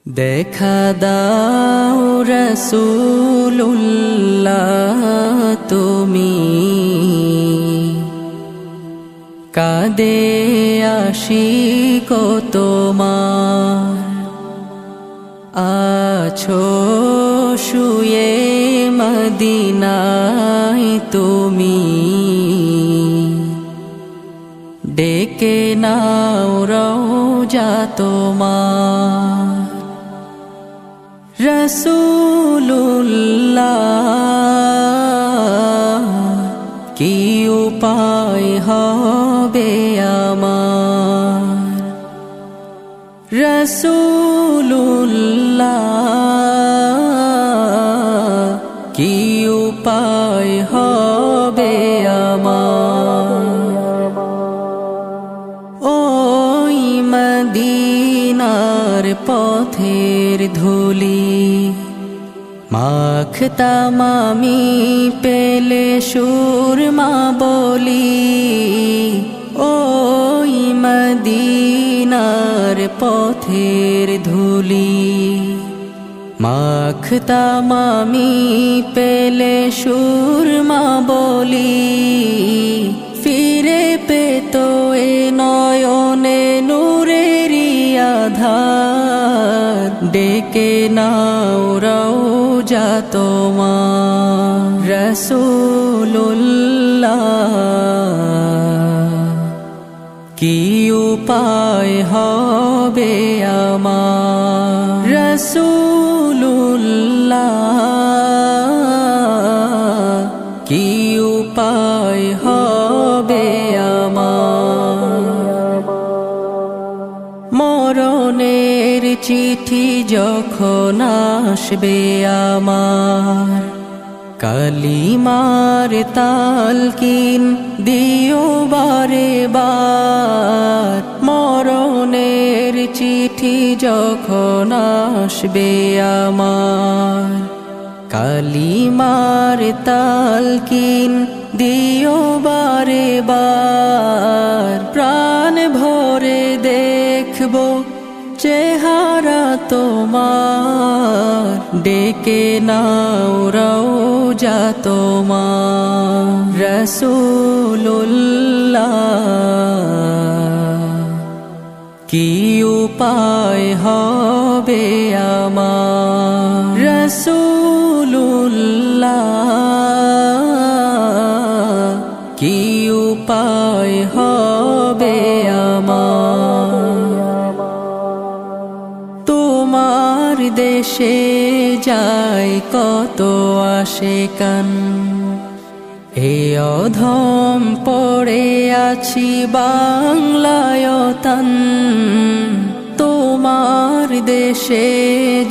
দেখা দাও রাসূলুল্লাহ তুমি কাঁদে আশিক তোমার আছো শুয়ে মদিনায় তুমি ডেকে নাও রওজা তোমার রাসূলুল্লাহ কি উপায় হবে আমার রাসূলুল্লাহ কি উপায় হবে আমার ওই মদিনার পথের ধুলি মাখতাম আমি পেলে সুরমা বলি ওই মদিনার পথের ধুলি মাখতাম আমি পেলে সুরমা বলি ফিরে পেত এ নয়নে নূরেরি আধার ডেকে নাও রওজা তোমার রাসূলুল্লাহ কি উপায় হবে আমার রাসূলুল্লাহ কি উপায় হবে আমার মরণের চিঠি যখন আসবে আমার কালিমার তালকিন দিও বারে বার মরণের চিঠি যখন আসবে আমার কালিমার তালকিন দিও বারে বার প্রাণ ভরে দেখবো চেহারা তোমার ডেকে নাও রওজা তোমার রাসূলুল্লাহ কি উপায় হবে আমার রাসূলুল্লাহ কি উপায় হবে আমার তোমার দেশে যায় কত আশিকান এ অধম পড়ে আছি বাংলায় তান তোমার দেশে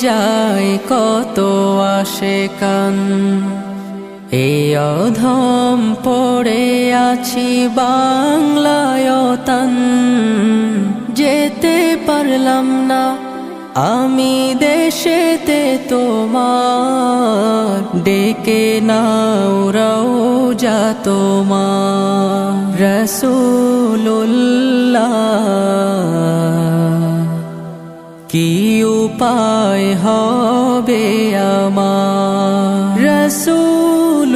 যায় কত আশিকান এ অধম পড়ে আছি বাংলায় তান যেতে পারলাম না আমি দেশেতে তোমার ডেকে নাও রওজা তোমার রাসূলুল্লাহ কি উপায় হবে আমার রাসূলুল্লাহ